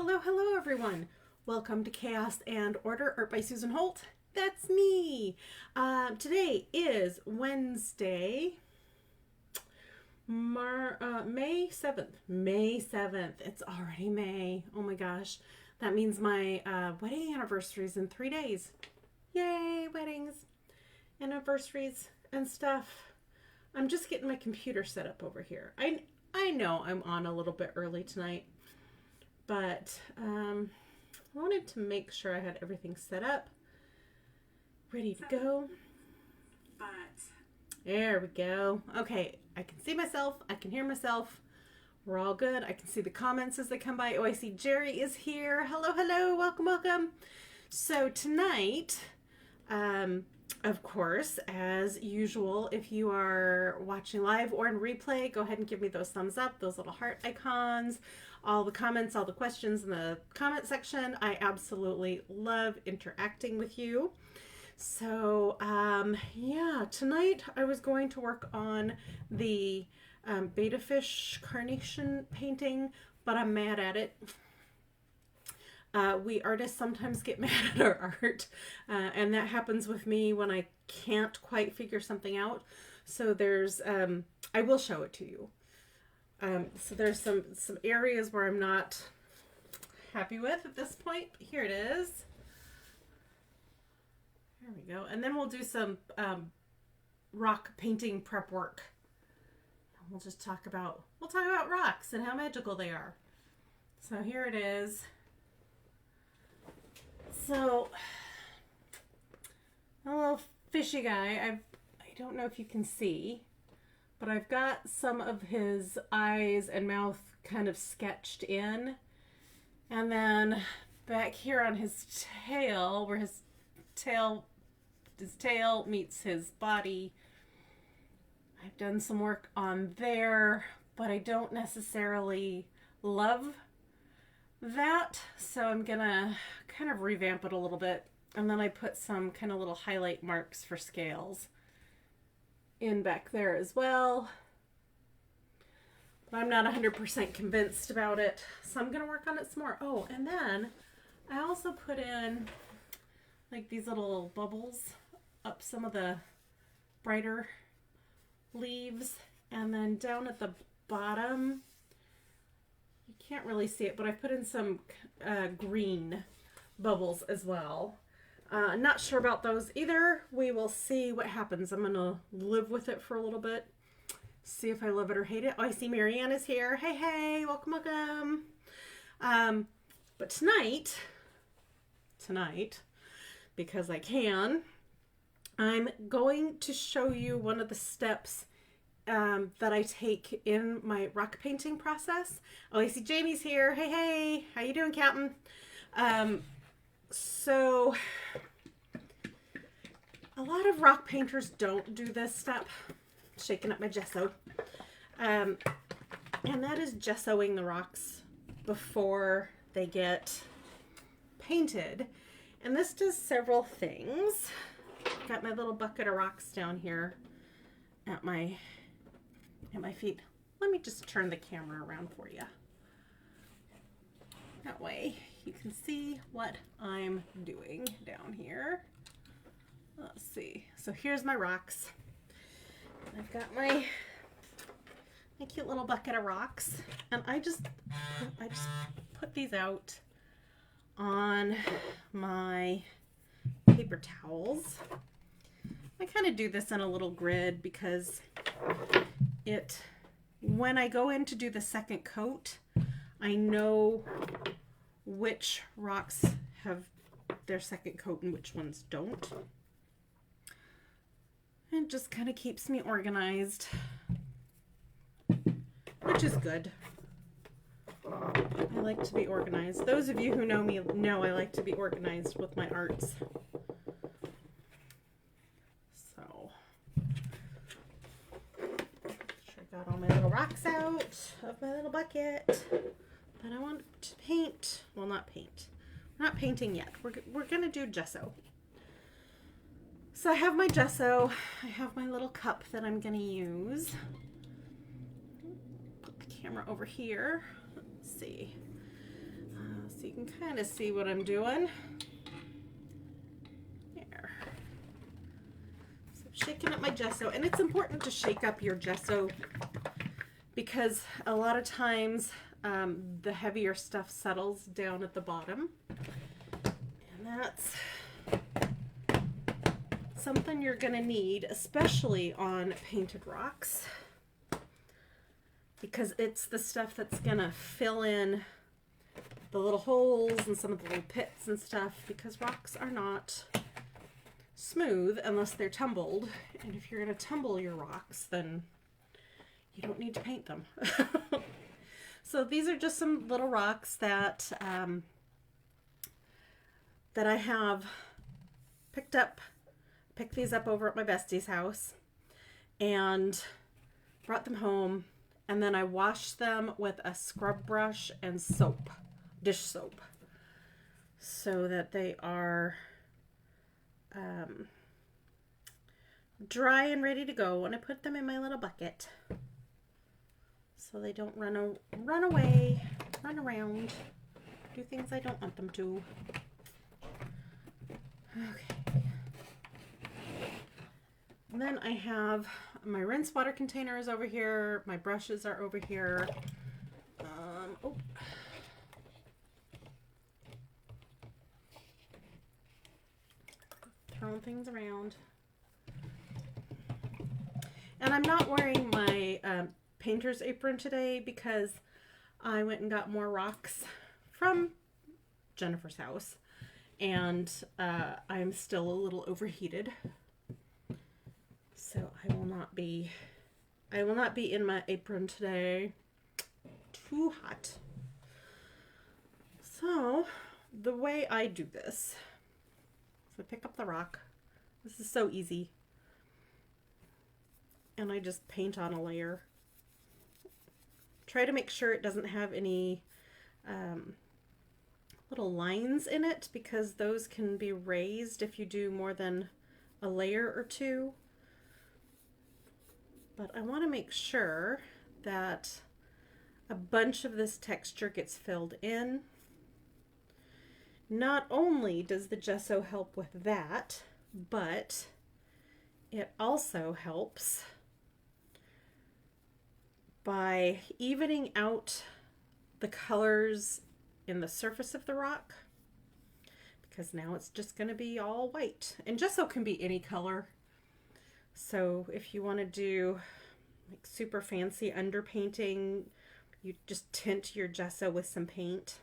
Hello, hello everyone. Welcome to Chaos and Order, Art by Susan Holt. That's me. Today is Wednesday, May 7th. May 7th. It's already May. Oh my gosh. That means my wedding anniversary is in 3 days. Yay, weddings, anniversaries, and stuff. I'm just getting my computer set up over here. I know I'm on a little bit early tonight, but I wanted to make sure I had everything set up, ready to go. But there we go. Okay, I can see myself. I can hear myself. We're all good. I can see the comments as they come by. Oh, I see Jerry is here. Hello, hello. Welcome, welcome. So tonight, of course, as usual, if you are watching live or in replay, go ahead and give me those thumbs up, those little heart icons, all the comments, all the questions in the comment section. I absolutely love interacting with you. So, yeah, tonight I was going to work on the betta fish carnation painting, but I'm mad at it. We artists sometimes get mad at our art, and that happens with me when I can't quite figure something out. So there's, I will show it to you. So there's some areas where I'm not happy with at this point. Here it is. There we go. And then we'll do some rock painting prep work. We'll talk about rocks and how magical they are. So here it is. So, a little fishy guy. I don't know if you can see, but I've got some of his eyes and mouth kind of sketched in. And then back here on his tail, where his tail meets his body, I've done some work on there, but I don't necessarily love that, so I'm gonna kind of revamp it a little bit. And then I put some kind of little highlight marks for scales in back there as well, but I'm not 100% convinced about it, so I'm gonna work on it some more. Oh, and then I also put in like these little bubbles up some of the brighter leaves, and then down at the bottom, you can't really see it, but I put in some green bubbles as well. Not sure about those either. We will see what happens. I'm gonna live with it for a little bit, see if I love it or hate it. Oh, I see Marianne is here. Hey, hey, welcome, welcome. But tonight, because I can, I'm going to show you one of the steps that I take in my rock painting process. Oh, I see Jamie's here. Hey, hey, how you doing, Captain? So a lot of rock painters don't do this step, shaking up my gesso, and that is gessoing the rocks before they get painted. And this does several things. Got my little bucket of rocks down here at my feet. Let me just turn the camera around for you. That way you can see what I'm doing down here. Let's see. So here's my rocks. I've got my cute little bucket of rocks, and I just put these out on my paper towels. I kind of do this in a little grid because when I go in to do the second coat, I know which rocks have their second coat and which ones don't. It just kind of keeps me organized, which is good. I like to be organized. Those of you who know me know I like to be organized with my arts. So, I got all my little rocks out of my little bucket that I want to paint. Well, not paint. We're not painting yet. We're gonna do gesso. So I have my gesso. I have my little cup that I'm gonna use. Put the camera over here. Let's see. So you can kind of see what I'm doing. There. So I'm shaking up my gesso, and it's important to shake up your gesso because a lot of times the heavier stuff settles down at the bottom, and that's something you're going to need, especially on painted rocks, because it's the stuff that's going to fill in the little holes and some of the little pits and stuff, because rocks are not smooth unless they're tumbled, and if you're going to tumble your rocks, then you don't need to paint them. So these are just some little rocks that that I have picked these up over at my bestie's house and brought them home, and then I washed them with a scrub brush and soap, dish soap, so that they are dry and ready to go, and I put them in my little bucket so they don't run away, run around, do things I don't want them to. Okay. And then I have my rinse water container is over here. My brushes are over here. Oh. Throwing things around. And I'm not wearing my painter's apron today because I went and got more rocks from Jennifer's house, and I'm still a little overheated, so I will not be in my apron today. Too hot. So the way I do this, so I pick up the rock. This is so easy, and I just paint on a layer. Try to make sure it doesn't have any little lines in it, because those can be raised if you do more than a layer or two. But I want to make sure that a bunch of this texture gets filled in. Not only does the gesso help with that, but it also helps by evening out the colors in the surface of the rock, because now it's just going to be all white, and gesso can be any color. So if you want to do like super fancy underpainting, you just tint your gesso with some paint.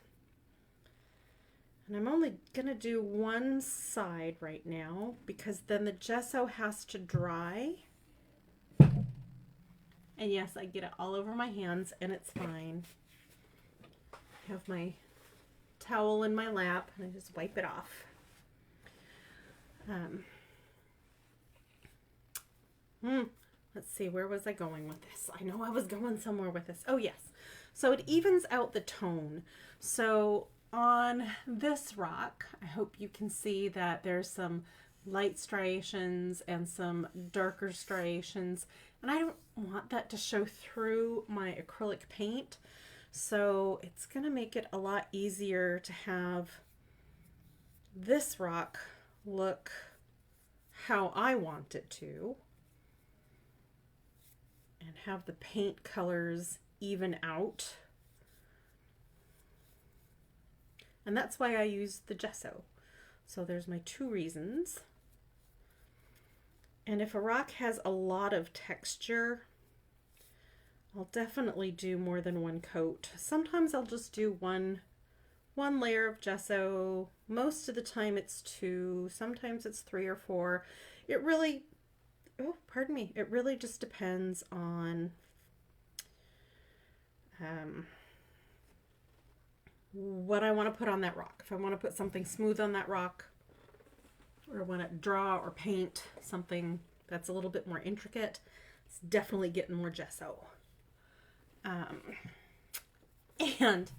And I'm only going to do one side right now, because then the gesso has to dry. And yes, I get it all over my hands, and it's fine. I have my towel in my lap, and I just wipe it off. Let's see, where was I going with this? I know I was going somewhere with this. Oh, yes. So it evens out the tone. So on this rock, I hope you can see that there's some light striations and some darker striations, and I don't want that to show through my acrylic paint, so it's going to make it a lot easier to have this rock look how I want it to, and have the paint colors even out. And that's why I use the gesso. So there's my two reasons. And if a rock has a lot of texture, I'll definitely do more than one coat. Sometimes I'll just do one layer of gesso. Most of the time it's 2, sometimes it's 3 or 4. It really, it really just depends on what I want to put on that rock. If I want to put something smooth on that rock, or want to draw or paint something that's a little bit more intricate, it's definitely getting more gesso. And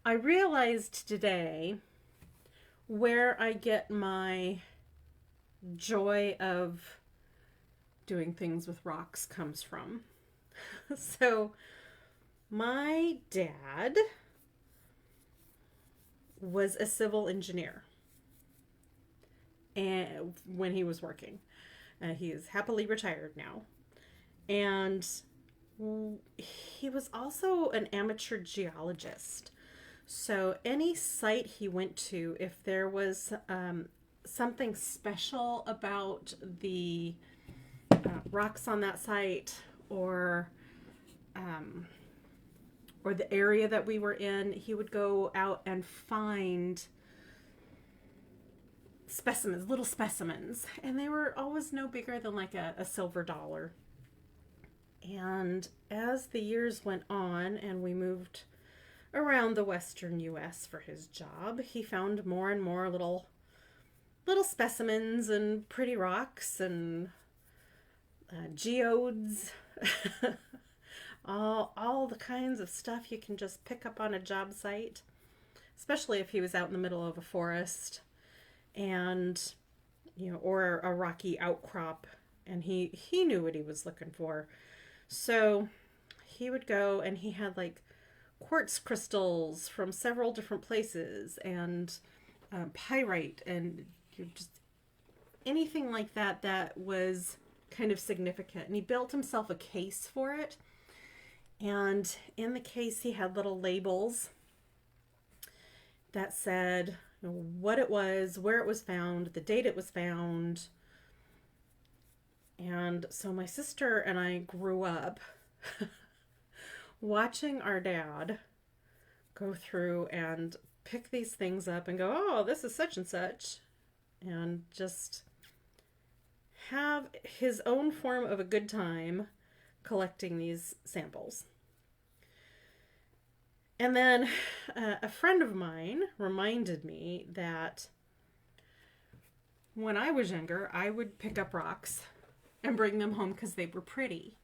I realized today where I get my joy of doing things with rocks comes from. So my dad was a civil engineer, and when he was working, he is happily retired now, and he was also an amateur geologist. So any site he went to, if there was something special about the rocks on that site, or the area that we were in, he would go out and find specimens, little specimens, and they were always no bigger than like a silver dollar. And as the years went on and we moved around the western US for his job, he found more and more little specimens and pretty rocks and geodes. all the kinds of stuff you can just pick up on a job site, especially if he was out in the middle of a forest, and or a rocky outcrop, and he knew what he was looking for. So he would go, and he had like quartz crystals from several different places, and pyrite, and just anything like that was kind of significant. And he built himself a case for it. And in the case, he had little labels that said what it was, where it was found, the date it was found. And so my sister and I grew up watching our dad go through and pick these things up and go, oh, this is such and such, and just have his own form of a good time collecting these samples. And then a friend of mine reminded me that when I was younger, I would pick up rocks and bring them home because they were pretty.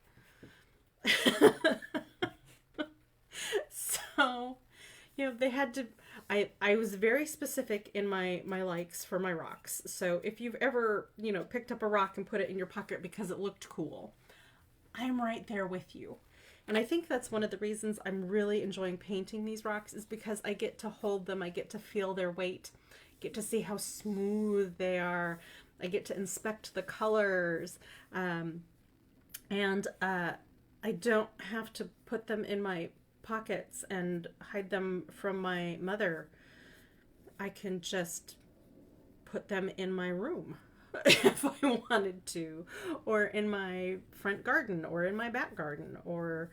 So, they had to, I was very specific in my likes for my rocks. So if you've ever, picked up a rock and put it in your pocket because it looked cool, I'm right there with you. And I think that's one of the reasons I'm really enjoying painting these rocks, is because I get to hold them, I get to feel their weight, get to see how smooth they are, I get to inspect the colors, and I don't have to put them in my pockets and hide them from my mother. I can just put them in my room if I wanted to, or in my front garden, or in my back garden, or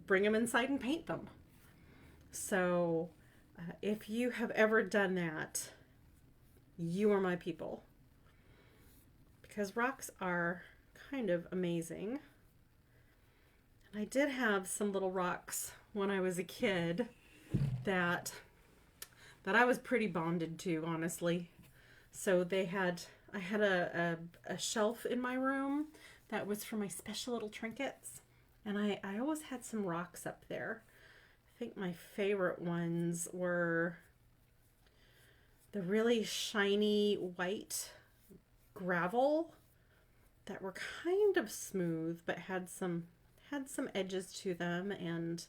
bring them inside and paint them. So if you have ever done that, you are my people, because rocks are kind of amazing. And I did have some little rocks when I was a kid that I was pretty bonded to, honestly. So I had a shelf in my room that was for my special little trinkets. And I always had some rocks up there. I think my favorite ones were the really shiny white gravel that were kind of smooth, but had some edges to them, and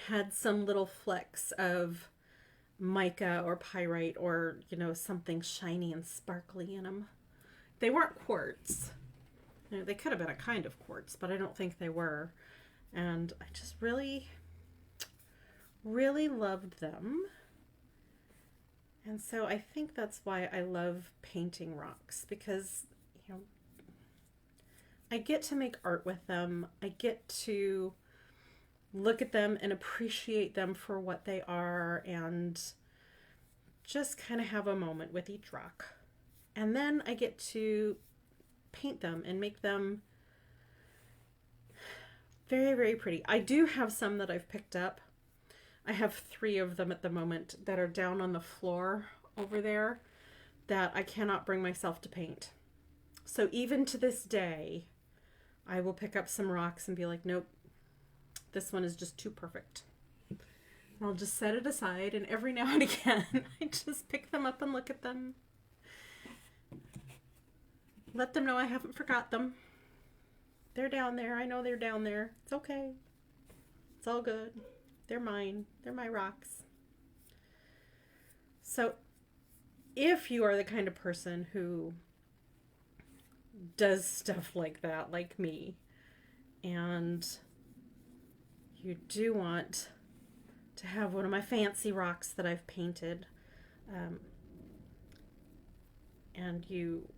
had some little flecks of mica or pyrite, or something shiny and sparkly in them. They weren't quartz. They could have been a kind of quartz, but I don't think they were. And I just really, really loved them. And so I think that's why I love painting rocks, because I get to make art with them. I get to look at them and appreciate them for what they are, and just kind of have a moment with each rock. And then I get to paint them and make them very, very pretty. I do have some that I've picked up. I have 3 of them at the moment that are down on the floor over there that I cannot bring myself to paint. So even to this day, I will pick up some rocks and be like, nope, this one is just too perfect. And I'll just set it aside, and every now and again, I just pick them up and look at them. Let them know I haven't forgot them. They're down there. I know they're down there. It's okay. It's all good. They're mine. They're my rocks. So if you are the kind of person who does stuff like that, like me, and you do want to have one of my fancy rocks that I've painted, and you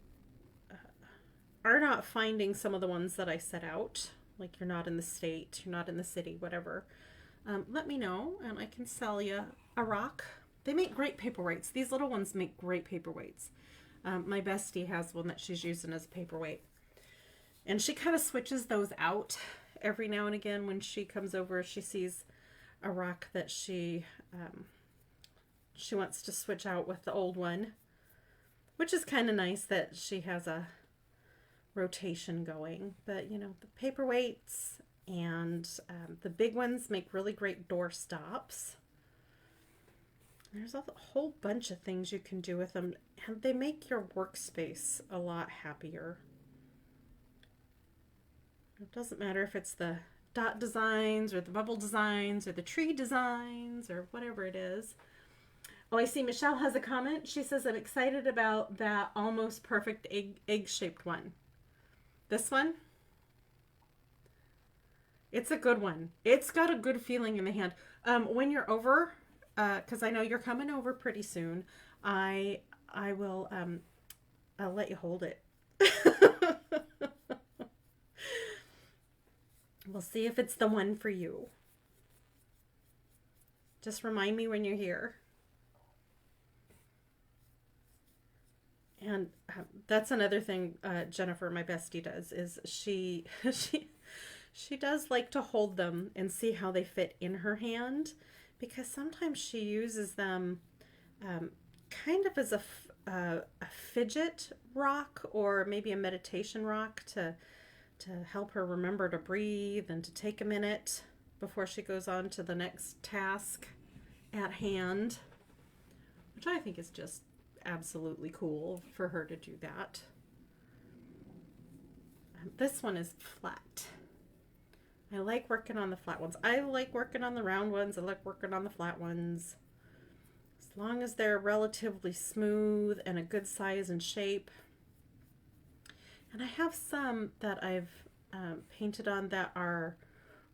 are not finding some of the ones that I set out, like you're not in the state, you're not in the city, whatever, let me know and I can sell you a rock. They make great paperweights. These little ones make great paperweights. My bestie has one that she's using as a paperweight. And she kind of switches those out every now and again when she comes over. She sees a rock that she wants to switch out with the old one, which is kind of nice that she has a rotation going. But, you know, the paperweights and the big ones make really great door stops. There's a whole bunch of things you can do with them, and they make your workspace a lot happier. It doesn't matter if it's the dot designs or the bubble designs or the tree designs or whatever it is. Oh, I see Michelle has a comment. She says, I'm excited about that almost perfect egg-shaped one. This one? It's a good one. It's got a good feeling in the hand. When you're over, because I know you're coming over pretty soon, I will, I'll let you hold it. We'll see if it's the one for you. Just remind me when you're here. And that's another thing Jennifer, my bestie, does, is she does like to hold them and see how they fit in her hand, because sometimes she uses them kind of as a fidget rock or maybe a meditation rock to help her remember to breathe and to take a minute before she goes on to the next task at hand, which I think is just absolutely cool for her to do that. This one is flat. I like working on the flat ones. I like working on the round ones. I like working on the flat ones. As long as they're relatively smooth and a good size and shape. And I have some that I've painted on that are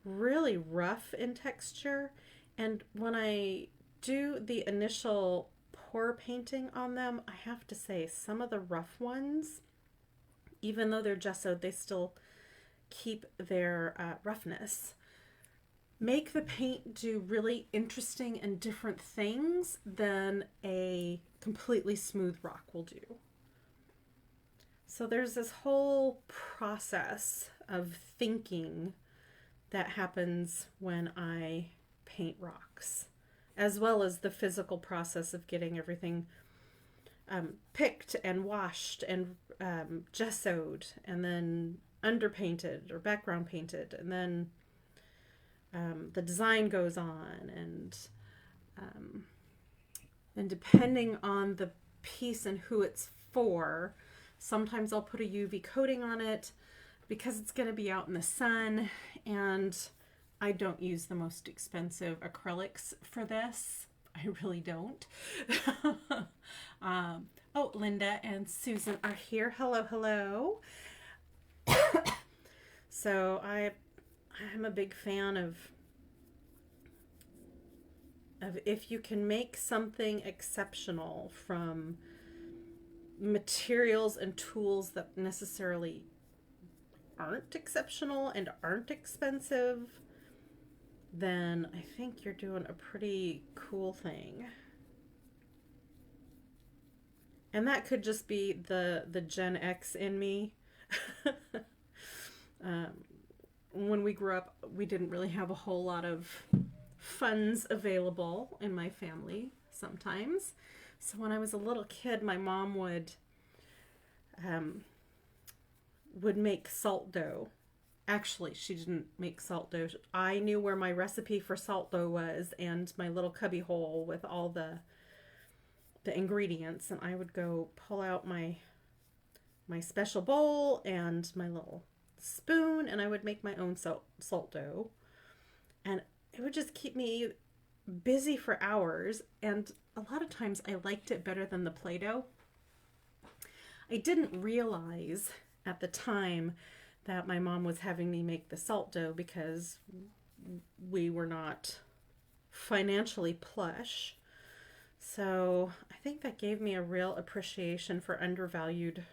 really rough in texture. And when I do the initial pour painting on them, I have to say some of the rough ones, even though they're gessoed, they still keep their roughness. Make the paint do really interesting and different things than a completely smooth rock will do. So there's this whole process of thinking that happens when I paint rocks, as well as the physical process of getting everything picked and washed and gessoed and then underpainted or background painted, and then the design goes on, and depending on the piece and who it's for, sometimes I'll put a UV coating on it because it's going to be out in the sun, and I don't use the most expensive acrylics for this. I really don't. Oh, Linda and Susan are here. Hello, hello. So I'm a big fan of if you can make something exceptional from materials and tools that necessarily aren't exceptional and aren't expensive, then I think you're doing a pretty cool thing. And that could just be the Gen X in me. When we grew up, we didn't really have a whole lot of funds available in my family sometimes. So when I was a little kid, my mom would make salt dough. Actually, she didn't make salt dough. I knew where my recipe for salt dough was and my little cubby hole with all the ingredients, and I would go pull out my special bowl and my little spoon, and I would make my own salt dough. And it would just keep me busy for hours. And a lot of times I liked it better than the Play-Doh. I didn't realize at the time that my mom was having me make the salt dough because we were not financially plush. So I think that gave me a real appreciation for undervalued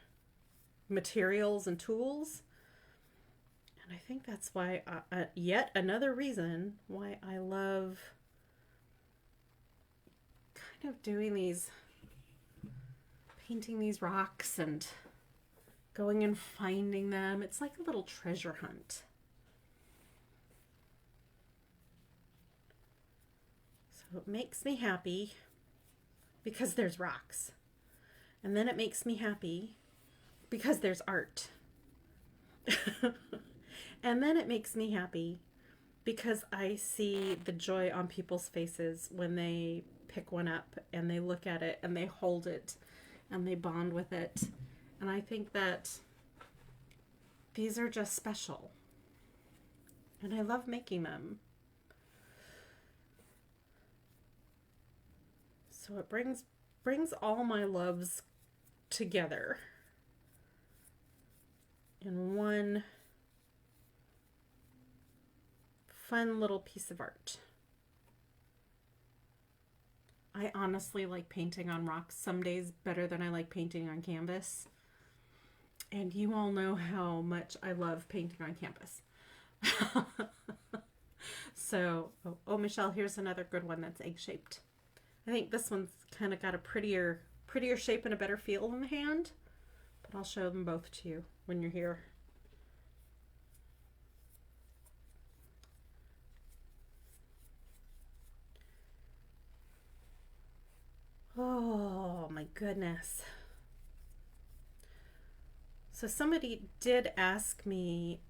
materials and tools. And I think that's why, yet another reason why I love kind of doing these, painting these rocks and going and finding them. It's like a little treasure hunt. So it makes me happy because there's rocks. And then it makes me happy because there's art. And then it makes me happy because I see the joy on people's faces when they pick one up and they look at it and they hold it and they bond with it. And I think that these are just special. And I love making them. So it brings all my loves together in one fun little piece of art. I honestly like painting on rocks some days better than I like painting on canvas. And you all know how much I love painting on canvas. So, Michelle, here's another good one that's egg-shaped. I think this one's kind of got a prettier shape and a better feel in the hand. But I'll show them both to you when you're here. Oh my goodness. So somebody did ask me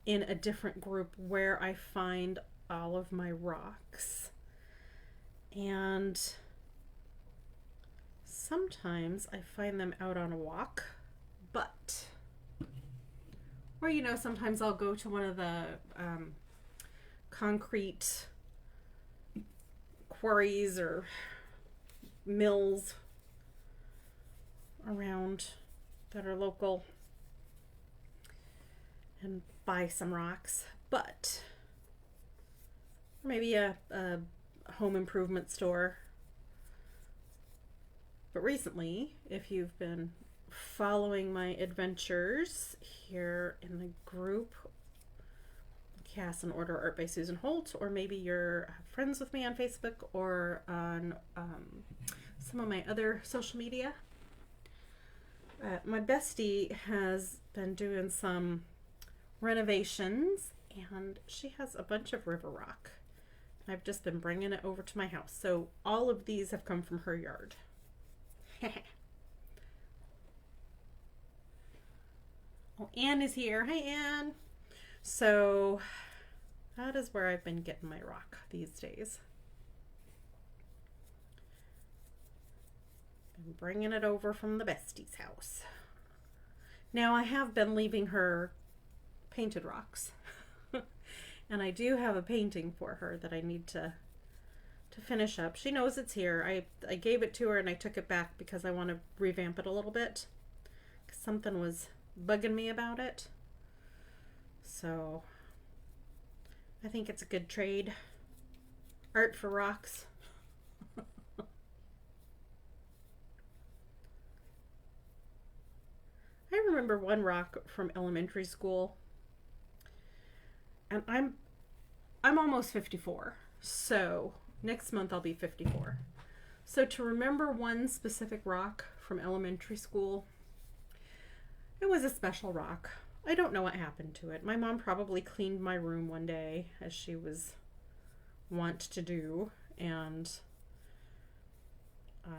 in a different group where I find all of my rocks. And sometimes I find them out on a walk, but, or sometimes I'll go to one of the concrete quarries or mills around that are local and buy some rocks, but maybe a home improvement store. But recently, if you've been following my adventures here in the group, Cast and Order Art by Susan Holt, or maybe you're friends with me on Facebook or on some of my other social media, my bestie has been doing some renovations and she has a bunch of river rock. I've just been bringing it over to my house. So all of these have come from her yard. Oh, Anne is here. Hi, Anne. So that is where I've been getting my rock these days. Been bringing it over from the bestie's house. Now I have been leaving her painted rocks. And I do have a painting for her that I need to finish up. She knows it's here. I gave it to her and I took it back because I want to revamp it a little bit. 'Cause something was bugging me about it. So I think it's a good trade. Art for rocks. I remember one rock from elementary school. And I'm almost 54. So next month I'll be 54. So to remember one specific rock from elementary school, it was a special rock. I don't know what happened to it. My mom probably cleaned my room one day, as she was wont to do, and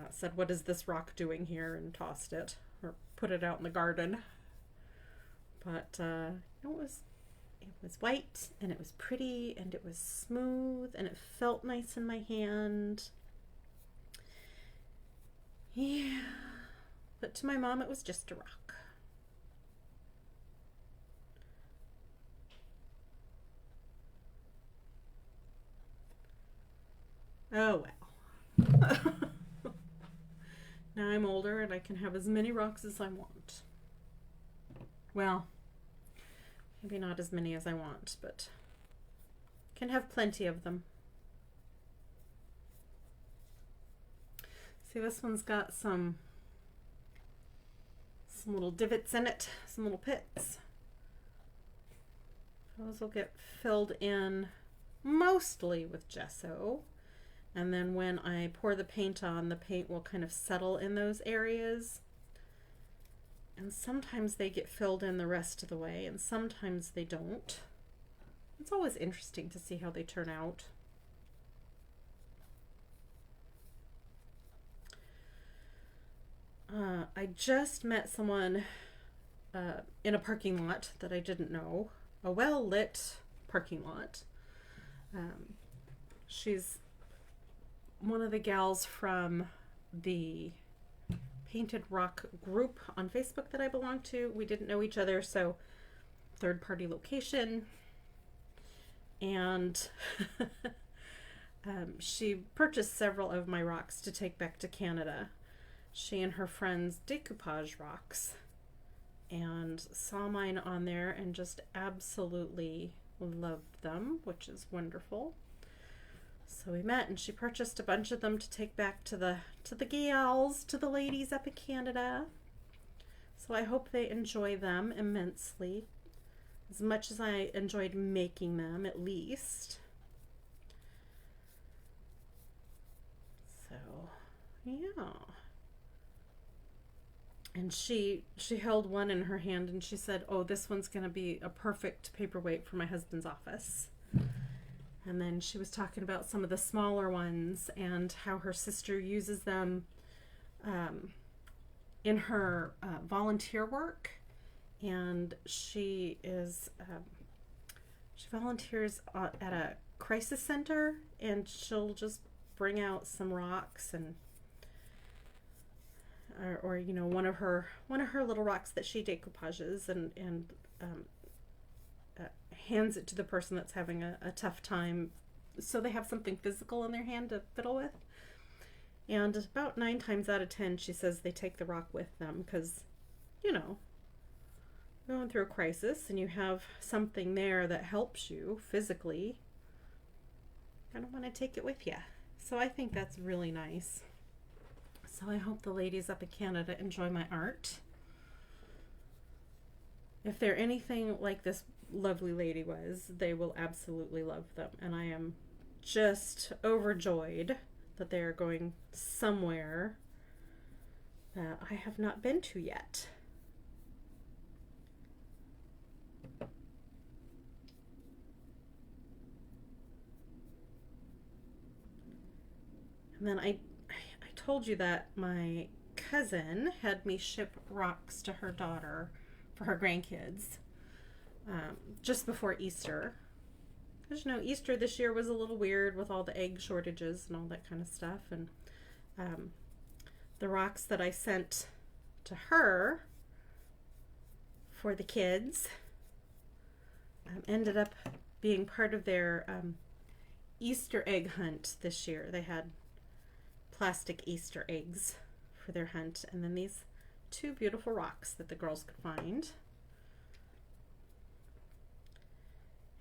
said, "What is this rock doing here?" and tossed it or put it out in the garden. But it was white and it was pretty and it was smooth and it felt nice in my hand. Yeah, but to my mom it was just a rock. Oh well. Now I'm older and I can have as many rocks as I want. Well, maybe not as many as I want, but can have plenty of them. See, this one's got some little divots in it, some little pits. Those will get filled in mostly with gesso. And then when I pour the paint on, the paint will kind of settle in those areas. And sometimes they get filled in the rest of the way, and sometimes they don't. It's always interesting to see how they turn out. I just met someone in a parking lot that I didn't know, a well-lit parking lot. She's one of the gals from the Painted Rock group on Facebook that I belong to. We didn't know each other, so third-party location. And she purchased several of my rocks to take back to Canada. She and her friends decoupage rocks and saw mine on there and just absolutely loved them, which is wonderful. So we met and she purchased a bunch of them to take back to the gals, to the ladies up in Canada. So I hope they enjoy them immensely, as much as I enjoyed making them, at least. So, yeah. And she held one in her hand and she said, "Oh, this one's going to be a perfect paperweight for my husband's office." And then she was talking about some of the smaller ones and how her sister uses them in her volunteer work. And she volunteers at a crisis center, and she'll just bring out some rocks and or you know, one of her little rocks that she decoupages and hands it to the person that's having a tough time, so they have something physical in their hand to fiddle with. And about 9 times out of 10, she says they take the rock with them because, you know, you're going through a crisis and you have something there that helps you physically. I don't want to take it with you. So I think that's really nice. So I hope the ladies up in Canada enjoy my art. If they're anything like this lovely lady was, they will absolutely love them. And I am just overjoyed that they are going somewhere that I have not been to yet. And then I told you that my cousin had me ship rocks to her daughter for her grandkids just before Easter. Because, you know, Easter this year was a little weird with all the egg shortages and all that kind of stuff. And the rocks that I sent to her for the kids ended up being part of their Easter egg hunt this year. They had plastic Easter eggs for their hunt, and then these 2 beautiful rocks that the girls could find.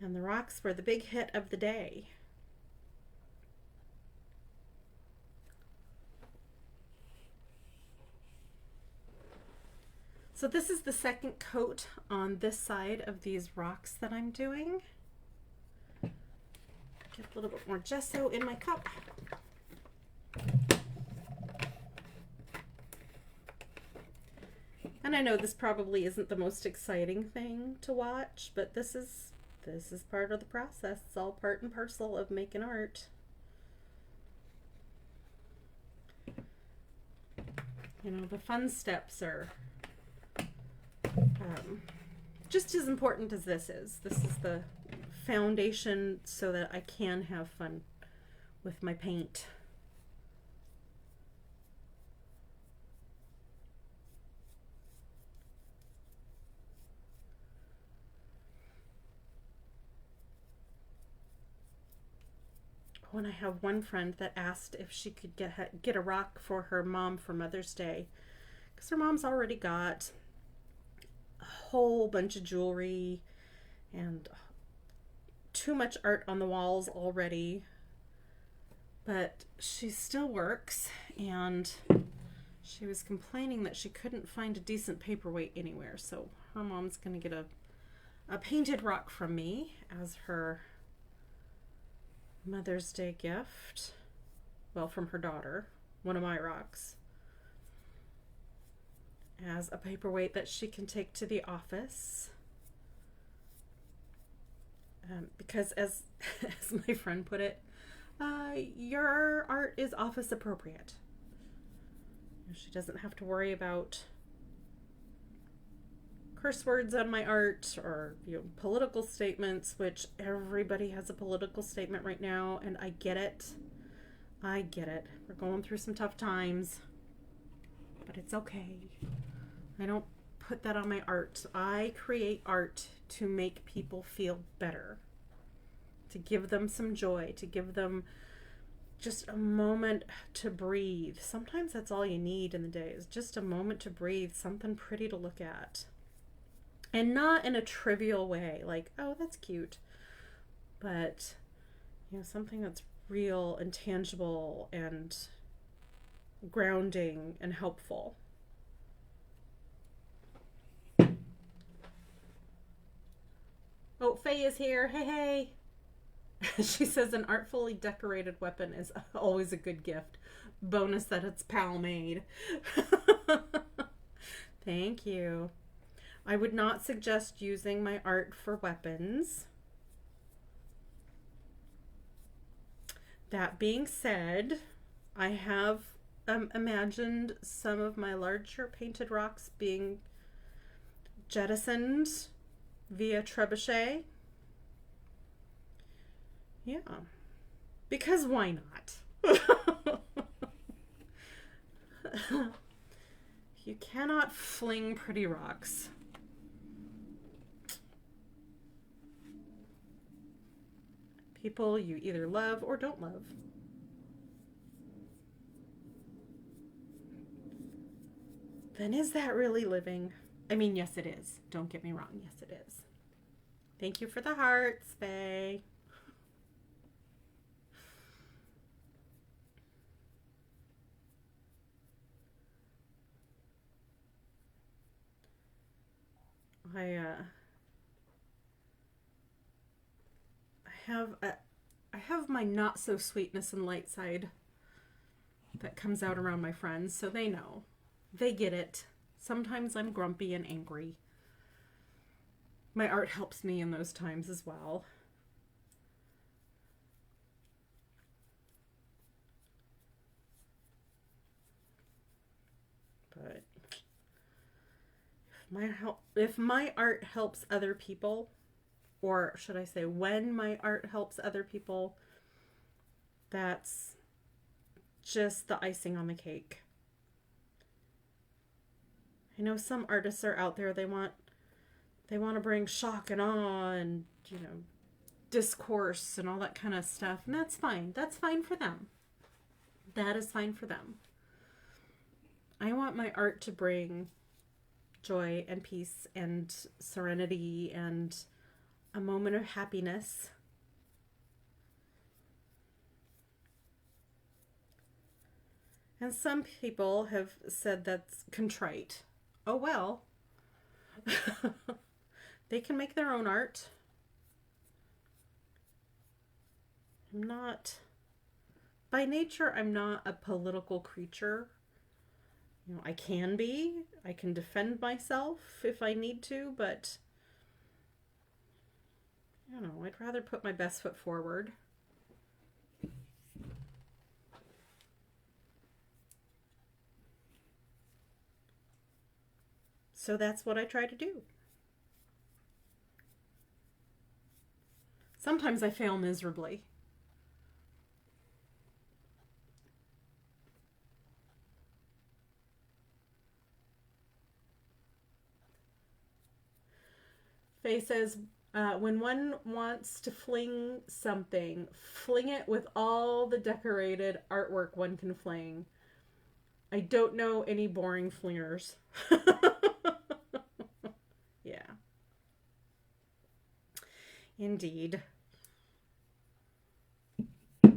And the rocks were the big hit of the day. So this is the second coat on this side of these rocks that I'm doing. Get a little bit more gesso in my cup. And I know this probably isn't the most exciting thing to watch, but this is part of the process. It's all part and parcel of making art. You know, the fun steps are just as important as this is. This is the foundation so that I can have fun with my paint. Oh, and I have one friend that asked if she could get a rock for her mom for Mother's Day, because her mom's already got a whole bunch of jewelry and too much art on the walls already. But she still works, and she was complaining that she couldn't find a decent paperweight anywhere. So her mom's going to get a painted rock from me as her Mother's Day gift. Well, from her daughter, one of my rocks, as a paperweight that she can take to the office. Because as my friend put it, your art is office appropriate. She doesn't have to worry about curse words on my art, or political statements, which everybody has a political statement right now, and I get it. We're going through some tough times, but it's okay. I don't put that on my art. I create art to make people feel better, to give them some joy, to give them just a moment to breathe. Sometimes that's all you need in the day, is just a moment to breathe, something pretty to look at. And not in a trivial way, like, oh, that's cute. But, something that's real and tangible and grounding and helpful. Oh, Faye is here. Hey. She says an artfully decorated weapon is always a good gift. Bonus that it's pal made. Thank you. I would not suggest using my art for weapons. That being said, I have imagined some of my larger painted rocks being jettisoned via trebuchet. Yeah, because why not? You cannot fling pretty rocks. People you either love or don't love. Then is that really living? I mean, yes it is. Don't get me wrong. Yes it is. Thank you for the hearts, Faye. I have my not so sweetness and light side that comes out around my friends, so they know. They get it. Sometimes I'm grumpy and angry. My art helps me in those times as well. But if my art helps other people, or should I say when my art helps other people, that's just the icing on the cake. I know some artists are out there, they want to bring shock and awe and, discourse and all that kind of stuff, and that's fine. That's fine for them. That is fine for them. I want my art to bring joy and peace and serenity and a moment of happiness. And some people have said that's contrite. Oh well. They can make their own art. By nature, I'm not a political creature. I can be. I can defend myself if I need to, but I'd rather put my best foot forward. So that's what I try to do. Sometimes I fail miserably. Faye says, When one wants to fling something, fling it with all the decorated artwork one can fling. I don't know any boring flingers. Yeah. Indeed. A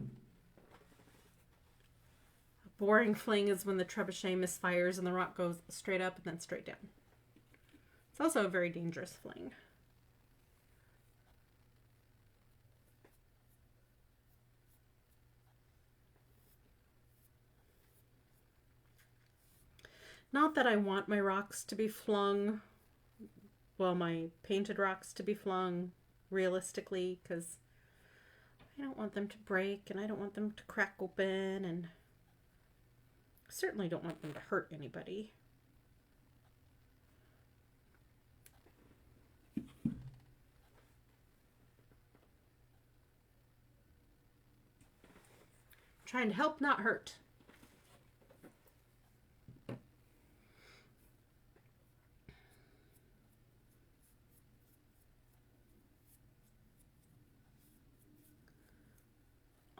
boring fling is when the trebuchet misfires and the rock goes straight up and then straight down. It's also a very dangerous fling. Not that I want my rocks to be flung, well, my painted rocks to be flung realistically, because I don't want them to break and I don't want them to crack open, and I certainly don't want them to hurt anybody. I'm trying to help, not hurt.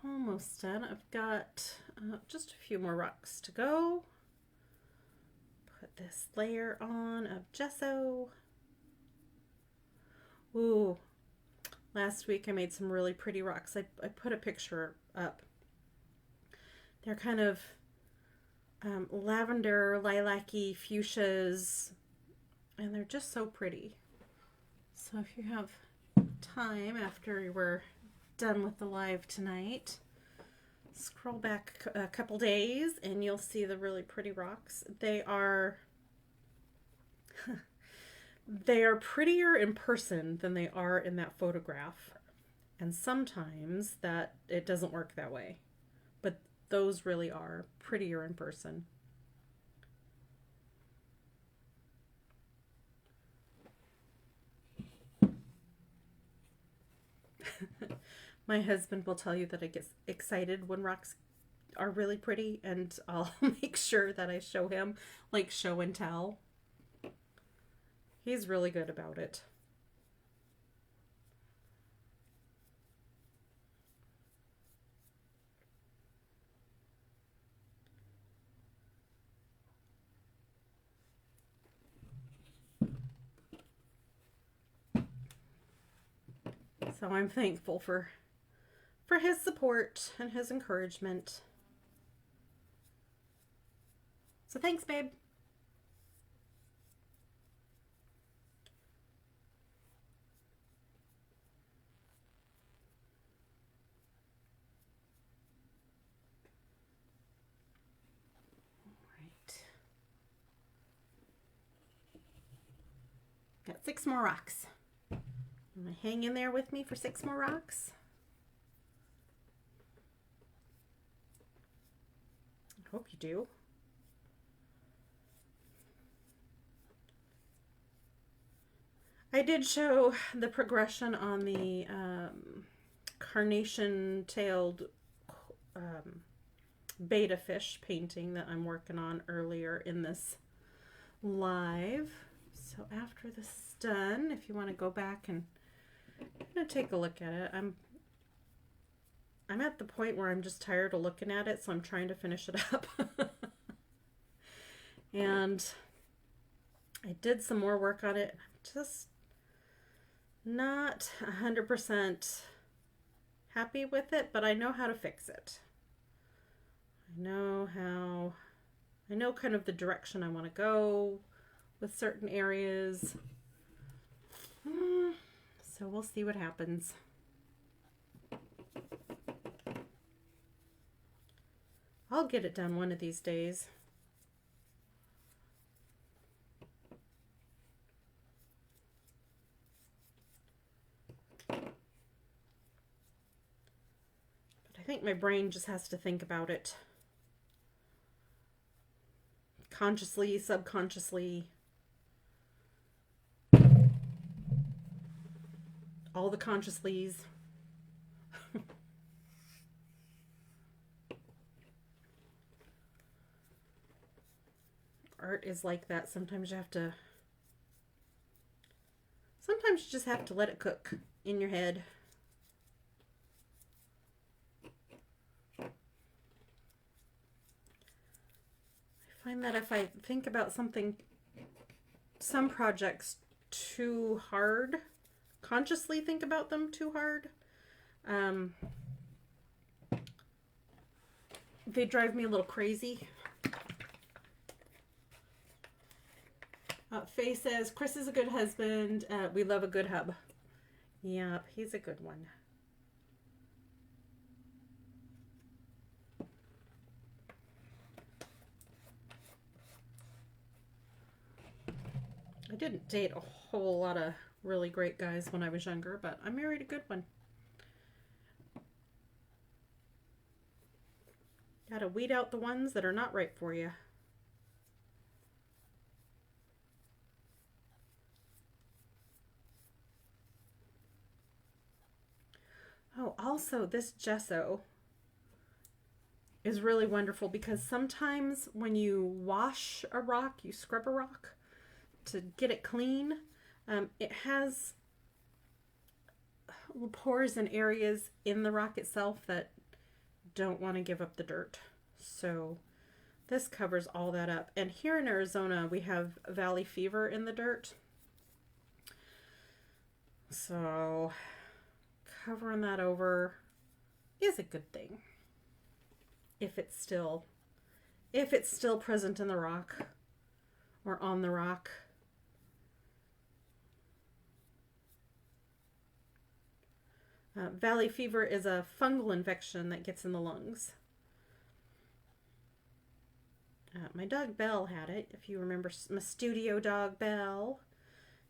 Almost done. I've got just a few more rocks to go. Put this layer on of gesso. Ooh, last week I made some really pretty rocks. I put a picture up. They're kind of lavender, lilac-y fuchsias, and they're just so pretty. So if you have time after we're done with the live tonight, scroll back a couple days and you'll see the really pretty rocks. They are prettier in person than they are in that photograph, and sometimes that it doesn't work that way, but those really are prettier in person. My husband will tell you that I get excited when rocks are really pretty, and I'll make sure that I show him, like show and tell. He's really good about it. So I'm thankful for his support and his encouragement. So thanks, babe. Right. Got 6 more rocks. I'm gonna hang in there with me for 6 more rocks. I hope you do. I did show the progression on the carnation-tailed betta fish painting that I'm working on earlier in this live. So after this is done, if you want to go back and take a look at it, I'm at the point where I'm just tired of looking at it, so I'm trying to finish it up. And I did some more work on it. I'm just not 100% happy with it, but I know how to fix it. I know kind of the direction I want to go with certain areas. So we'll see what happens. I'll get it done one of these days. But I think my brain just has to think about it. Consciously, subconsciously. All the consciously's. Art is like that. Sometimes you have to Sometimes you just have to let it cook in your head. I find that if I think about some projects too hard, consciously think about them too hard, they drive me a little crazy. Faye says, Chris is a good husband. We love a good hub. Yep, he's a good one. I didn't date a whole lot of really great guys when I was younger, but I married a good one. Gotta weed out the ones that are not right for you. Oh, also this gesso is really wonderful because sometimes when you wash a rock, you scrub a rock to get it clean, it has pores and areas in the rock itself that don't want to give up the dirt. So this covers all that up. And here in Arizona, we have valley fever in the dirt. So covering that over is a good thing. If it's still present in the rock or on the rock. Valley fever is a fungal infection that gets in the lungs. My dog Belle had it. If you remember my studio dog Belle,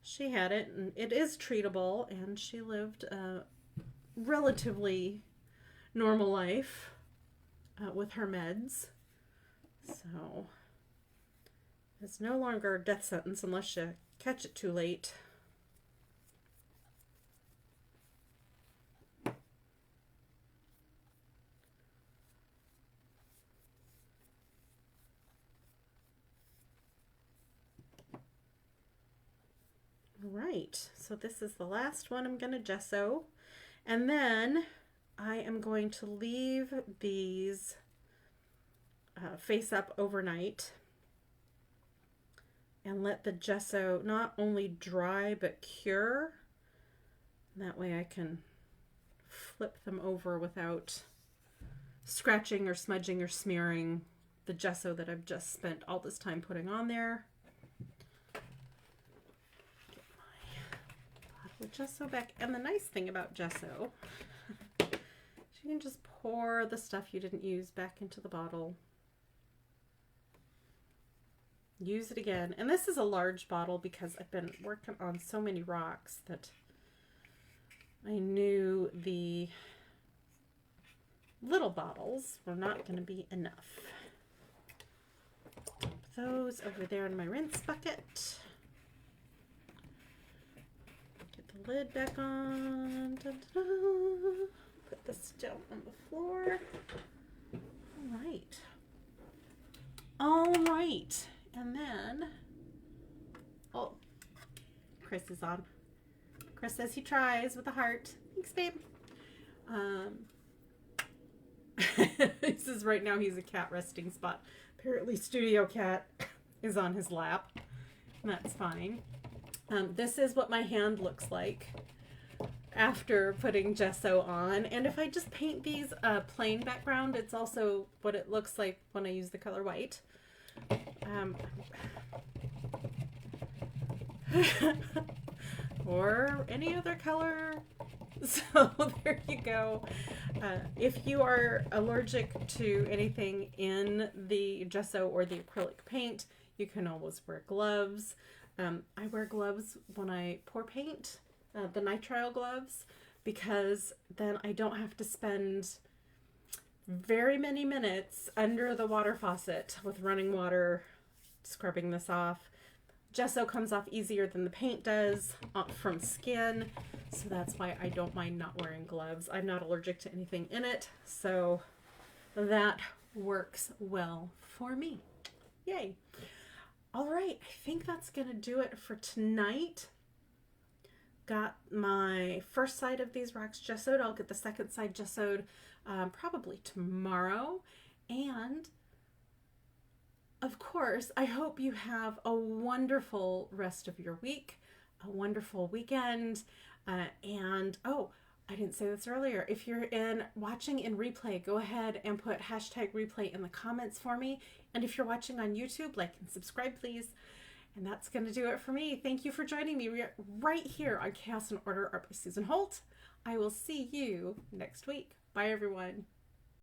she had it, and it is treatable, and she lived a relatively normal life with her meds. So it's no longer a death sentence unless you catch it too late. Right, so this is the last one I'm going to gesso, and then I am going to leave these face up overnight and let the gesso not only dry but cure. That way I can flip them over without scratching or smudging or smearing the gesso that I've just spent all this time putting on there. Gesso back. And the nice thing about gesso, you can just pour the stuff you didn't use back into the bottle. Use it again. And this is a large bottle because I've been working on so many rocks that I knew the little bottles were not going to be enough. Put those over there in my rinse bucket. Lid back on. Da, da, da. Put this down on the floor. All right. And then, oh, Chris is on. Chris says he tries with a heart. Thanks, babe. He says right now he's a cat resting spot. Apparently, Studio Cat is on his lap. And that's fine. This is what my hand looks like after putting gesso on. And if I just paint these a plain background, it's also what it looks like when I use the color white. Or any other color. So there you go. If you are allergic to anything in the gesso or the acrylic paint, you can always wear gloves. I wear gloves when I pour paint, the nitrile gloves, because then I don't have to spend very many minutes under the water faucet with running water scrubbing this off. Gesso comes off easier than the paint does from skin, so that's why I don't mind not wearing gloves. I'm not allergic to anything in it, so that works well for me. Yay! All right, I think that's going to do it for tonight. got my first side of these racks gessoed. I'll get the second side gessoed probably tomorrow. And of course, I hope you have a wonderful rest of your week, a wonderful weekend. And oh, I didn't say this earlier. If you're watching in replay, go ahead and put hashtag replay in the comments for me. And if you're watching on YouTube, like and subscribe, please. And that's going to do it for me. Thank you for joining me right here on Chaos and Order Art by Susan Holt. I will see you next week. Bye, everyone.